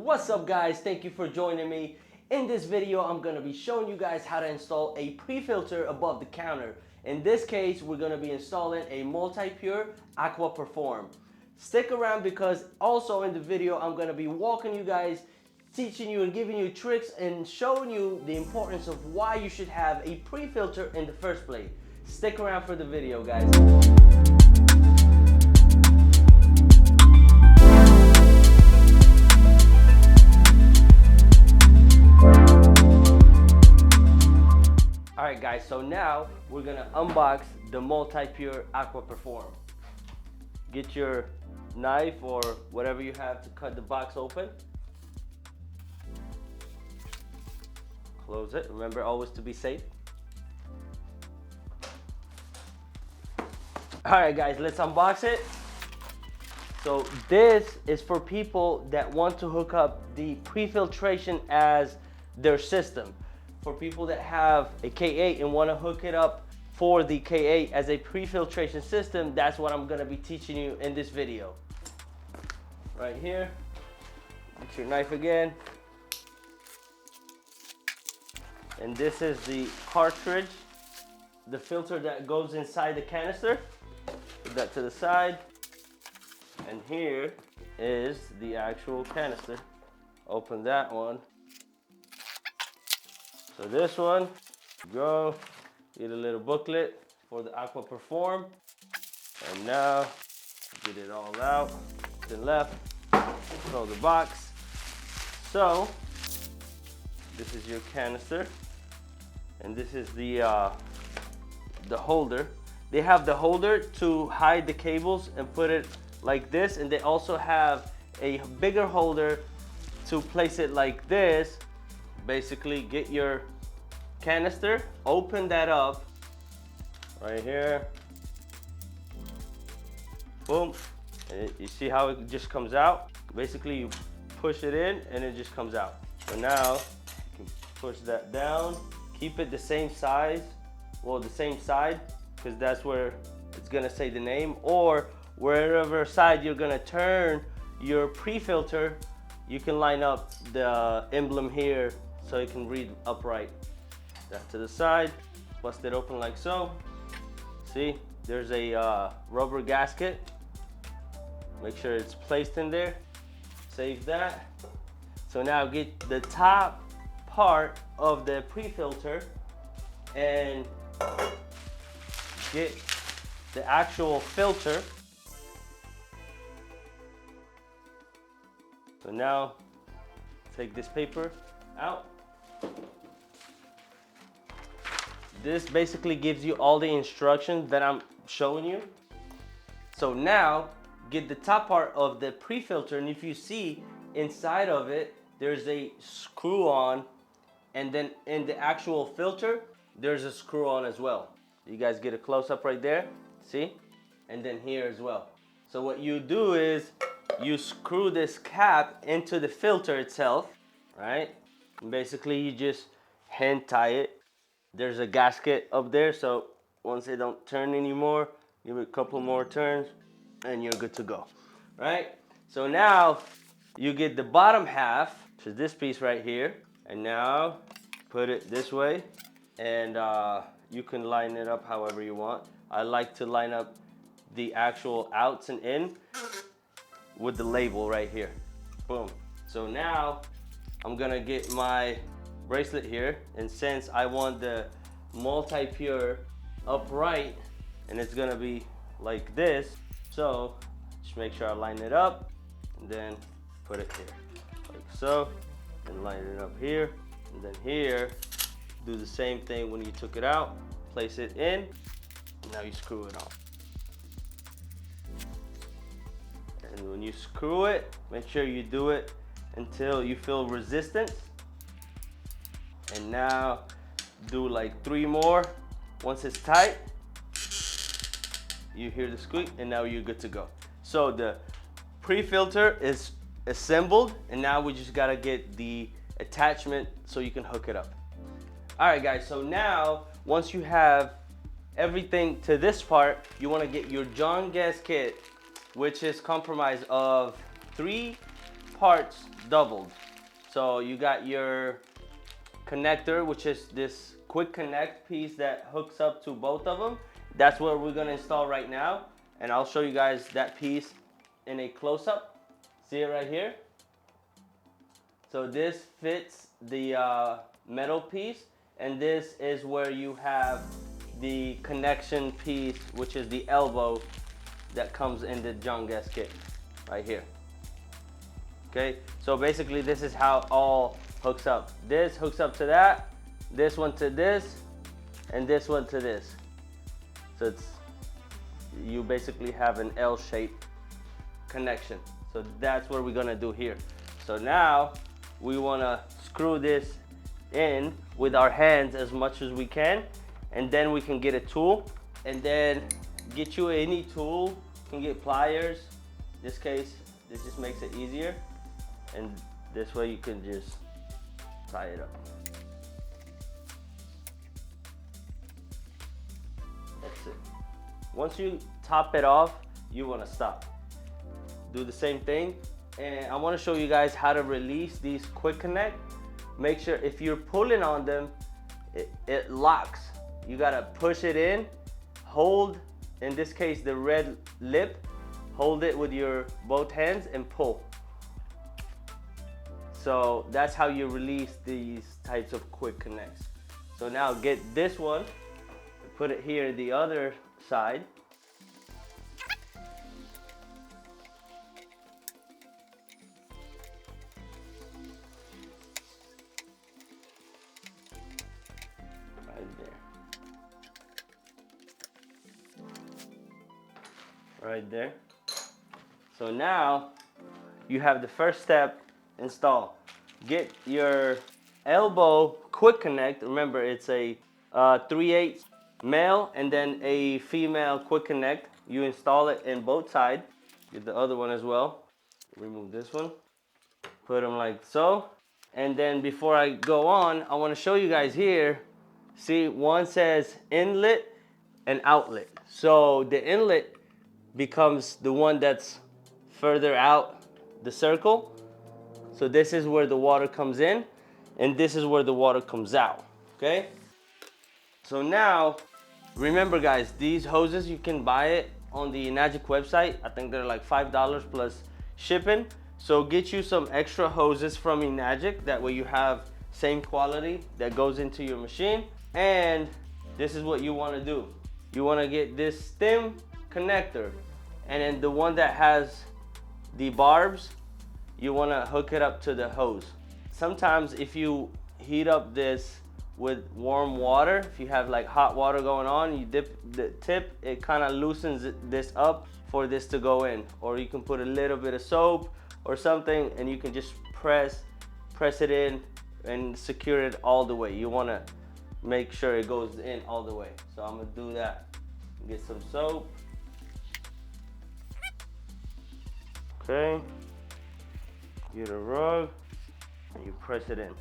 What's up guys, thank you for joining me. In this video I'm going to be showing you guys how to install a pre-filter above the counter. In this case we're going to be installing a MultiPure Aqua Perform. Stick around because also in the video I'm going to be walking you guys, teaching you and giving you tricks and showing you the importance of why you should have a pre-filter in the first place. Stick around for the video guys. Alright guys, so now we're gonna unbox the MultiPure Aqua Perform. Get your knife or whatever you have to cut the box open. Close it, remember always to be safe. Alright guys, let's unbox it. So this is for people that want to hook up the pre-filtration as their system. For people that have a K8 and want to hook it up for the K8 as a pre-filtration system, that's what I'm going to be teaching you in this video. Right here, get your knife again. And this is the cartridge, the filter that goes inside the canister. Put that to the side. And here is the actual canister. Open that one. So this one, go, get a little booklet for the Aqua Perform. And now, get it all out, then left, throw the box. So, this is your canister. And this is the holder. They have the holder to hide the cables and put it like this. And they also have a bigger holder to place it like this. Basically, get your canister, open that up right here, boom, and you see how it just comes out. Basically you push it in and it just comes out. So now you can push that down, keep it the same size, well the same side, because that's where it's gonna say the name, or wherever side you're gonna turn your pre-filter, you can line up the emblem here so it can read upright. That to the side, bust it open like so. See, there's a rubber gasket. Make sure it's placed in there. Save that. So now get the top part of the pre-filter and get the actual filter. So now take this paper out. This basically gives you all the instructions that I'm showing you. So now get the top part of the pre-filter, and if you see inside of it, there's a screw on, and then in the actual filter, there's a screw on as well. You guys get a close up right there, see? And then here as well. So what you do is you screw this cap into the filter itself, right? And basically you just hand tie it. There's a gasket up there, so once they don't turn anymore, give it a couple more turns and you're good to go, right? So now you get the bottom half, which is this piece right here, and now put it this way, and you can line it up however you want. I like to line up the actual outs and in with the label right here. Boom. So now I'm gonna get my bracelet here, and since I want the MultiPure upright and it's gonna be like this, so just make sure I line it up and then put it here like so, and line it up here, and then here do the same thing. When you took it out, place it in, and now you screw it on. And when you screw it, make sure you do it until you feel resistance. And now do like 3 more. Once it's tight, you hear the squeak, and now you're good to go. So the pre-filter is assembled, and now we just gotta get the attachment so you can hook it up. All right guys, so now once you have everything to this part, you wanna get your John Guest kit, which is comprised of 3 parts doubled. So you got your connector, which is this quick connect piece that hooks up to both of them. That's what we're gonna install right now. And I'll show you guys that piece in a close-up. See it right here? So this fits the metal piece, and this is where you have the connection piece, which is the elbow that comes in the John Guest kit right here. Okay, so basically this is how it all hooks up. This hooks up to that, this one to this, and this one to this. So you basically have an L-shaped connection. So that's what we're gonna do here. So now we wanna screw this in with our hands as much as we can, and then we can get a tool, and then get you any tool. You can get pliers. In this case, this just makes it easier, and this way you can just tie it up. That's it. Once you top it off, you wanna stop. Do the same thing, and I wanna show you guys how to release these quick connect. Make sure if you're pulling on them, it locks. You gotta push it in, hold, in this case, the red lip, hold it with your both hands and pull. So that's how you release these types of quick connects. So now get this one, put it here the other side. Right there. So now you have the first step installed. Get your elbow quick connect. Remember, it's a 3/8 male and then a female quick connect. You install it in both sides. Get the other one as well. Remove this one. Put them like so. And then before I go on, I want to show you guys here. See, one says inlet and outlet. So the inlet becomes the one that's further out the circle. So this is where the water comes in, and this is where the water comes out, okay? So now, remember guys, these hoses, you can buy it on the Enagic website. I think they're like $5 plus shipping. So get you some extra hoses from Enagic. That way you have same quality that goes into your machine. And this is what you wanna do. You wanna get this stem connector, and then the one that has the barbs, you want to hook it up to the hose. Sometimes if you heat up this with warm water, if you have like hot water going on, you dip the tip, it kind of loosens this up for this to go in. Or you can put a little bit of soap or something, and you can just press it in and secure it all the way. You want to make sure it goes in all the way. So I'm gonna do that. Get some soap. Okay, get a rug and you press it in.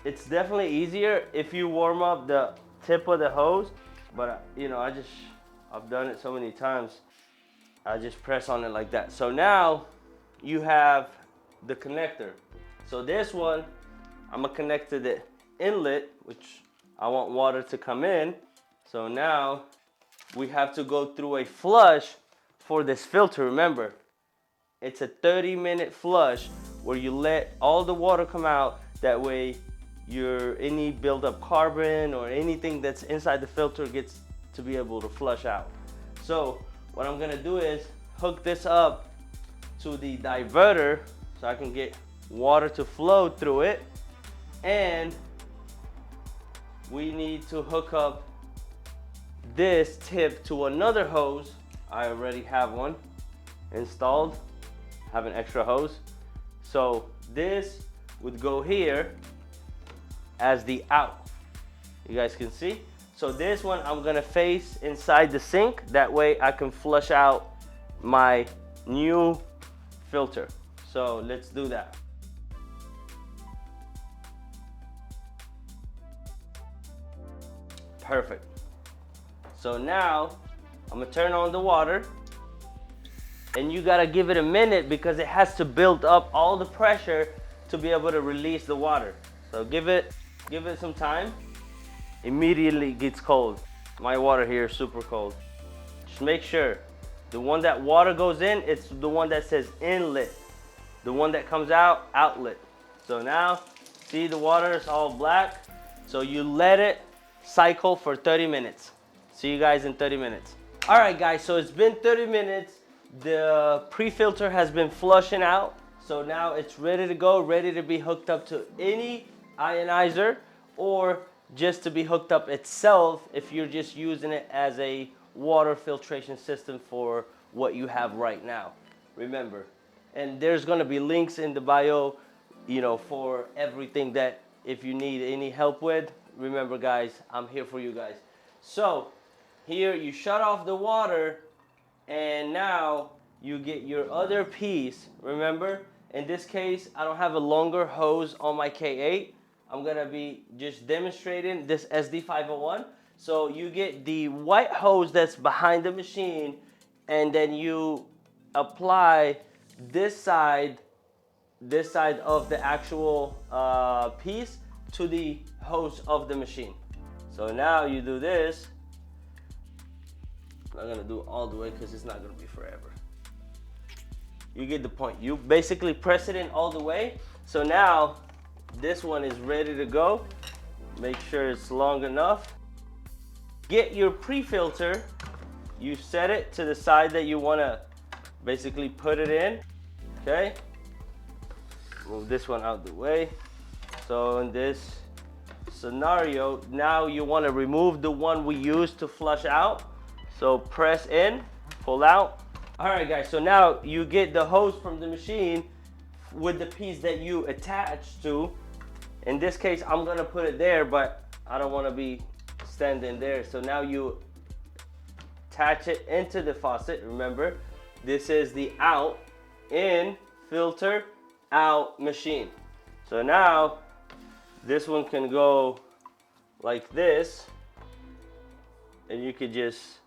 It's definitely easier if you warm up the tip of the hose, but you know, I've done it so many times. I just press on it like that. So now you have the connector. So this one, I'm gonna connect to the inlet, which I want water to come in. So now we have to go through a flush for this filter. Remember, it's a 30-minute flush where you let all the water come out. That way any buildup carbon or anything that's inside the filter gets to be able to flush out. So what I'm gonna do is hook this up to the diverter so I can get water to flow through it. And we need to hook up this tip to another hose. I already have one installed, have an extra hose. So this would go here as the out. You guys can see. So this one I'm gonna face inside the sink. That way I can flush out my new filter. So let's do that. Perfect. So now I'm gonna turn on the water. and you gotta give it a minute because it has to build up all the pressure to be able to release the water. So give it some time. Immediately gets cold. My water here is super cold. Just make sure the one that water goes in, it's the one that says inlet. The one that comes out, outlet. So now, see the water is all black. So you let it cycle for 30 minutes. See you guys in 30 minutes. All right guys, so it's been 30 minutes. The pre-filter has been flushing out. So now it's ready to go, ready to be hooked up to any ionizer, or just to be hooked up itself if you're just using it as a water filtration system for what you have right now. Remember, and there's gonna be links in the bio, you know, for everything that if you need any help with. Remember guys, I'm here for you guys. So here you shut off the water, and now you get your other piece. Remember, in this case, I don't have a longer hose on my K8. I'm gonna be just demonstrating this SD501. So you get the white hose that's behind the machine, and then you apply this side of the actual piece to the hose of the machine. So now you do this. I'm not gonna do it all the way because it's not gonna be forever. You get the point. You basically press it in all the way. So now this one is ready to go. Make sure it's long enough. Get your pre-filter. You set it to the side that you want to basically put it in. Okay. Move this one out the way. So in this scenario, now you want to remove the one we used to flush out. So press in, pull out. All right guys, so now you get the hose from the machine with the piece that you attach to. In this case, I'm gonna put it there, but I don't wanna be standing there. So now you attach it into the faucet. Remember, this is the out, in, filter, out machine. So now this one can go like this, and you could just,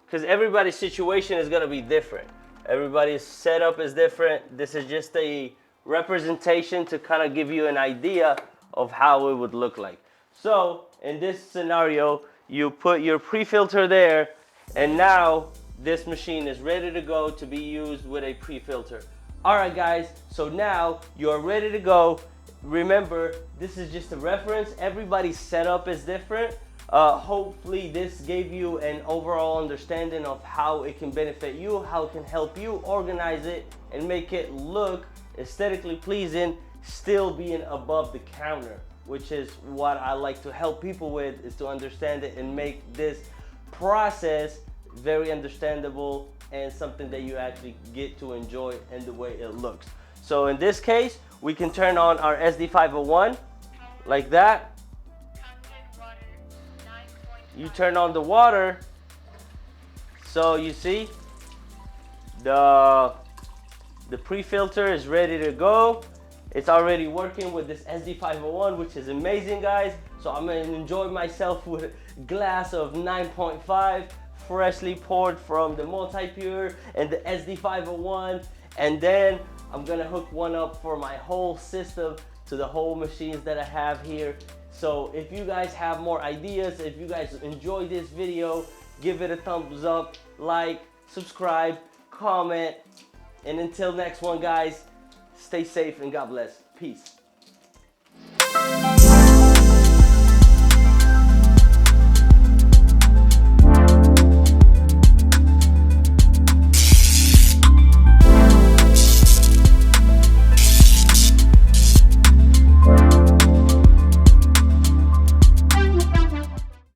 because everybody's situation is gonna be different. Everybody's setup is different. This is just a representation to kind of give you an idea of how it would look like. So in this scenario, you put your pre-filter there, and now this machine is ready to go to be used with a pre-filter. All right guys, so now you're ready to go. Remember, this is just a reference. Everybody's setup is different. Hopefully this gave you an overall understanding of how it can benefit you, how it can help you organize it and make it look aesthetically pleasing, still being above the counter, which is what I like to help people with, is to understand it and make this process very understandable and something that you actually get to enjoy and the way it looks. So in this case, we can turn on our SD501 like that. You turn on the water, so you see the pre-filter is ready to go. It's already working with this SD501, which is amazing guys. So I'm gonna enjoy myself with a glass of 9.5 freshly poured from the MultiPure and the SD501, and then I'm gonna hook one up for my whole system to the whole machines that I have here. So if you guys have more ideas, if you guys enjoyed this video, give it a thumbs up, like, subscribe, comment, and until next one guys, stay safe and God bless. Peace.